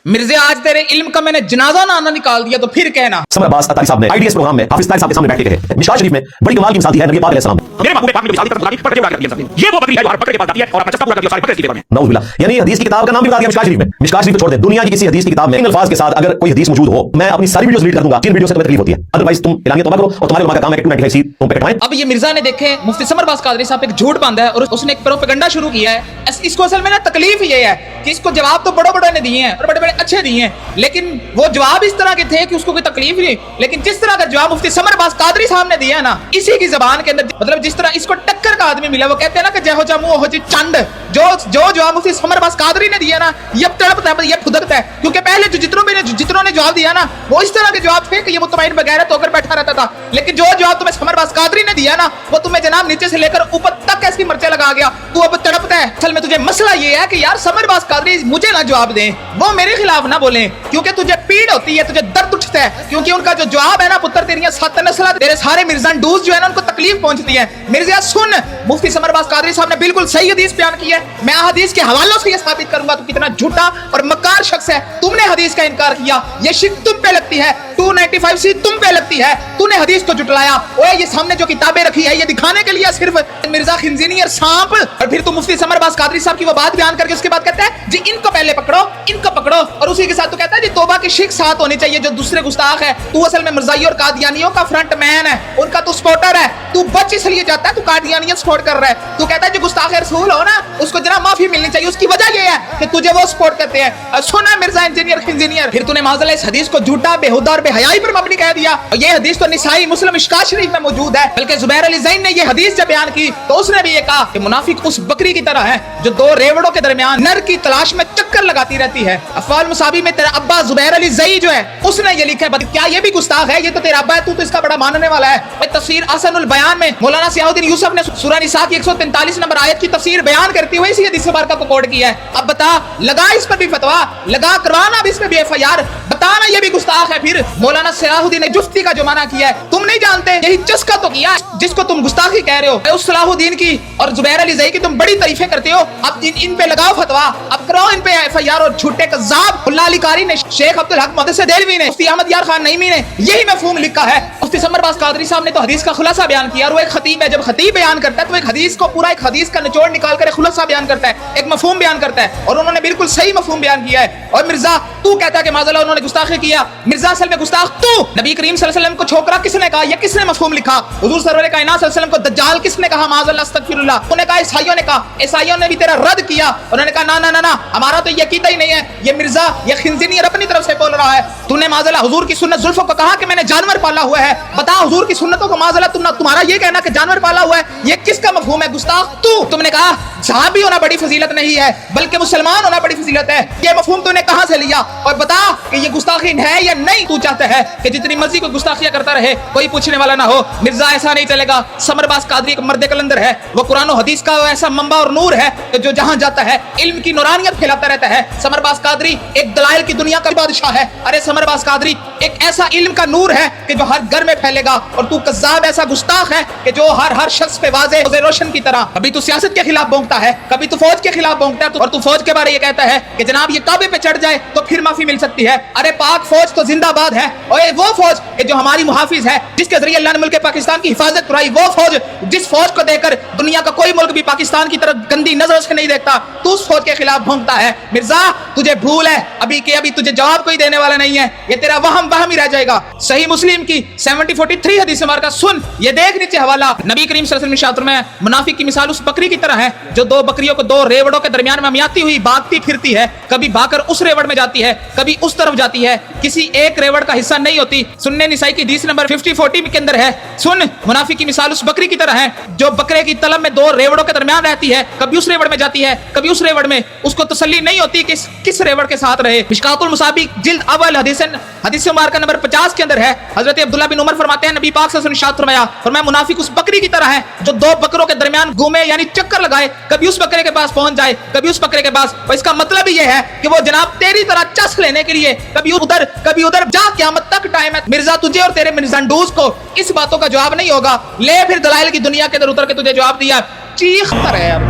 मिर्जे आज तेरे इल्म का मैंने जनाजा नाना निकाल दिया तो फिर कहना। समर अब्बास अतारी साहब ने आईडीएस प्रोग्राम में हाफिज तारिक साहब के सामने बैठ के कहे मिशकात शरीफ में बड़ी कमाल की मिसाल दी है नबी पाक अलैहि सलाम। मेरे महबूब पाक ने शादी पर पकड़ के उड़ा दिया सब। ये वो बकरी है जो हर बकरे के पास जाती है और अपना चस्का पूरा कर दिया सारे बकरे की में। नऊज़ बिल्लाह, यानी हदीस की किताब का नाम भी बता दिया मिशकात शरीफ में। मिशकात शरीफ को छोड़ दे, दुनिया की किसी हदीस की किताब में इन अल्फाज के साथ अगर कोई हदीस मौजूद हो, मैं अपनी सारी वीडियोस डिलीट कर दूंगा। जिन वीडियो से तुम्हें तकलीफ होती है, अदरवाइज तुम इलानी तौबा करो और तुम्हारे उलमा का काम है कि 295 तुम पे कटवाएं। अब ये मिर्जा ने देखे मुफ्ती समर अब्बास कादरी साहब एक झूठ बांधा है और उसने एक प्रोपेगेंडा शुरू किया है। इसको असल में ना तकलीफ ये है कि इसको जवाब तो बड़े बड़े ने दिए हैं और बड़े बड़े अच्छे दिए हैं, लेकिन वो जवाब इस तरह के थे कि उसको कोई तकलीफ नहीं। लेकिन जिस तरह का जवाब मुफ्ती समर अब्बास कादरी साहब ने दिया है ना, इसी की जबान के अंदर मतलब जिस तरह इसको टक्कर का आदमी मिला, वो कहते हैं ना कि जहो जामू हो जी चंड, जो जवाब मुफ्ती समर अब्बास कादरी ने दिया ना, ये तड़पता है, ये फुदकता है। क्योंकि पहले जो जितनों ने जवाब दिया ना, वो इस तरह के जवाब थे कि ये मुतमईन बगैरत होकर बैठा रहता था। लेकिन जो जवाब तुम्हें समर अब्बास कादरी ने दिया ना, वो तुम्हें जनाब नीचे से लेकर ऊपर तक ऐसी मर्चे लगा गया, तू अब तड़पता है। असल में तुझे मसला ये है कि यार समर अब्बास कादरी मुझे ना जवाब दें, वो मेरे खिलाफ ना बोलें, क्योंकि तुझे पीड़ होती है, तुझे दर्द उठता है। क्योंकि उनका जो जवाब है ना, पुत्र तेरियां 7 नस्ल तेरे सारे मिर्जांडूज जो है ना, उनको तकलीफ पहुंचती है। मिर्जा सुन, मुफ्ती समर अब्बास कादरी साहब ने बिल्कुल सही हदीस बयान की है। मैं हदीस के हवालों से ये साबित करूंगा तू कितना झूठा और मक्कार शख्स है। तुमने हदीस का इनकार किया, ये शिक तुम पे लगती है, 295C तुम पे लगती है, तूने हदीस को जुटलाया। ओए ये सामने जो किताबें रखी है, ये दिखाने के लिए सिर्फ मिर्जा खिंजीनी और सांप। और फिर तू मुफ्ती समर अब्बास कादरी साहब की वो बात बयान करके उसके बाद कहता है जी इनको पहले पकड़ो, इनको पकड़ो, और उसी के साथ तो कहता है जी तौबा की शिक साथ होनी चाहिए जो दूसरे गुस्ताख है। तू असल में मिर्जाई और कादियानियों का फ्रंट मैन है, उनका तू सपोर्टर है। तू बच इसलिए जाता है, तू कादियानियत सपोर्ट कर रहा है। तू कहता है जो गुस्ताख रसूल हो ना, उसको जनाब माफी मिलनी चाहिए। उसकी वजह ये है कि तुझे वो सपोर्ट करते हैं। सुना मिर्जा इंजीनियर, फिर तूने माज़अल्लाह इस हदीस को झूठा, बेहुदा और बेहयाई पर मबनी कह दिया। और ये हदीस तो निसाई, मुस्लिम, मिशकात शरीफ में मौजूद है। बल्कि जुबैर अली ज़ैन ने ये हदीस जब बयान की तो उसने भी ये कहा कि मुनाफिक उस बकरी की तरह है जो 2 रेवड़ों के दरमियान नर की तलाश में चक्कर लगाती रहती है। अफ़वाल मुसाबी में तेरा अब्बा जुबैर अली ज़ई जो है उसने ये लिखा है। क्या ये भी गुस्ताख है? ये तो तेरा अब्बा है, तू तो इसका बड़ा मानने वाला है। तफसीर अहसनुल बयान में मौलाना सियाउद्दीन यूसुफ ने सूरह निसा की 143 नंबर आयत की तफसीर बयान करते हुए इसी हदीस मुबारका को कोट किया है। अब बता, लगा इस पर भी फतवा, लगा करवाना भी इस पर भी एफआईआर, बताना ये भी गुस्ताख है। फिर मौलाना सलाहुद्दीन ने जुफ्ती का जो माना किया है तुम नहीं जानते, यही चस्का तो किया जिसको तुम गुस्ताखी कह रहे हो। उस सलाहुद्दीन की और जुबैर अली ज़ई की तुम बड़ी तारीफें करते हो। अब इन पे लगाओ फतवा, अब कराओ इन पे एफआईआर। और झूठे कज़्ज़ाब मुल्ला अली कारी ने, शेख अब्दुल हक मुहद्दिस देलवी ने, मुफ्ती अहमद यार खान नईमी ने यही मफहूम लिखा है। मुफ्ती समर अब्बास कादरी साहब ने तो हदीस का खुलासा बयान किया। और वो एक खतीब है, जब खतीब बयान करता है तो एक हदीस को पूरा एक हदीस का निचोड़ निकाल कर खुलासा बयान करता है, एक मफहूम बयान करता है, और उन्होंने बिल्कुल सही मफहूम बयान किया है। और मिर्जा तू कहता है कि माज़अल्लाह उन्होंने गुस्ताखी किया, मिर्जा असल में गुस्ताख तू। नबी करीम सल्लल्लाहु अलैहि वसल्लम को छोकरा किसने कहा? ये किसने मफहूम लिखा? हुजूर सरवर कायनात सल्लल्लाहु अलैहि वसल्लम को दज्जाल किसने कहा? माज़अल्लाह अस्तगफिरुल्लाह। उन्होंने कहा ईसाइयों ने कहा, ईसाइयों ने भी तेरा रद्द किया। उन्होंने कहा ना ना ना, हमारा तो ये कीता ही नहीं है, ये मिर्जा ये खिंजीनी अपनी तरफ से बोल रहा है। तूने माज़अल्लाह हुजूर की सुन्नत जुल्फों को कहा कि मैंने जानवर पाला हुआ है। बता हुजूर की सुन्नतों को माज़अल्लाह तुम्हारा ये कहना कि जानवर पाला हुआ है, ये किसका मफहूम है? गुस्ताख तू। तुमने कहा सहाबी होना बड़ी फजीलत नहीं है, बल्कि मुसलमान होना बड़ी फजीलत है। ये मफहूम तूने कहां से लिया? और बता कि ये गुस्ताखी है या नहीं। तू चाहता है कि जितनी मर्जी को गुस्ताखियां करता रहे, कोई पूछने वाला ना हो। मिर्जा ऐसा नहीं चलेगा। समर अब्बास कादरी एक मर्द कलंदर है, वो कुरान और हदीस का ऐसा मंबा और नूर है कि जो जहां जाता है इल्म की नूरानियत फैलाता रहता है। समर अब्बास कादरी एक दलाइल की दुनिया का बादशाह है। अरे समर अब्बास कादरी एक ऐसा इल्म का नूर है कि जो हर घर में फैलेगा। और तू कज़्ज़ाब ऐसा गुस्ताख है कि जो हर शख्स पे वाज़े रोशन की तरह, कभी तू सियासत के खिलाफ भौंकता है, कभी तू फौज के खिलाफ भौंकता है, और तू फौज के बारे ये कहता है कि जनाब ये काबे पे चढ़ जाए तो फिर माफी मिल सकती है। अरे पाक फौज तो जिंदाबाद है, और वो फौज कि जो हमारी मुहाफिज है, जिसके जरिए अल्लाह ने मुल्क पाकिस्तान की हिफाजत कराई, वो फौज जिस फौज को देखकर दुनिया का कोई मुल्क भी पाकिस्तान की तरफ गंदी नजर से नहीं देखता, तू उस फौज के खिलाफ भौंकता है। मिर्जा तुझे भूल है अभी के अभी तुझे जवाब कोई देने वाला नहीं है, ये तेरा वहम ही रह जाएगा। सही मुस्लिम की 7043 हदीस मुबारका सुन, ये देख नीचे हवाला। नबी करीम सल्लल्लाहु अलैहि वसल्लम में मुनाफिक की मिसाल उस बकरी की तरह है जो 2 बकरियों को 2 रेवड़ों के दरमियान में मियाती हुई भागती फिरती है। कभी भागकर उस रेवड़ में जाती है, कभी उस तरफ जाती है, किसी एक रेवड़ का हिस्सा नहीं होती। सुन्ने निसाई की हदीस नंबर 5040 के अंदर है। सुन, मुनाफिक की मिसाल उस बकरी की तरह है जो बकरे की तलब में 2 रेवड़ों के दरमियान रहती है, कभी उस रेवड़ में जाती है, कभी उस रेवड़ में। उसको तसल्ली नहीं होती कि किस रेवड़ के साथ रहे। मिशकातुल मुसाबी जिल्द अव्वल हदीस मुबारका नंबर 50 के अंदर है। हजरत अब्दुल्लाह बिन उमर फरमाते हैं नबी पाक सल्लल्लाहु अलैहि वसल्लम ने इरशाद फरमाया मुनाफिक उस बकरी की तरह है जो 2 बकरों के दरमियान घूमे, यानी चक्कर लगाए, कभी उस बकरे के पास पहुंच जाए, कभी उस बकरे के पास। और इसका मतलब ही ये है कि वो जनाब तेरी तरह चस लेने के लिए कभी उधर जा, क़यामत तक टाइम है। मिर्जा तुझे और तेरे मिर्जांडूज को इस बातों का जवाब नहीं होगा। ले फिर दलाइल की दुनिया के अंदर उतर के तुझे जवाब दिया, चीख कर है यार।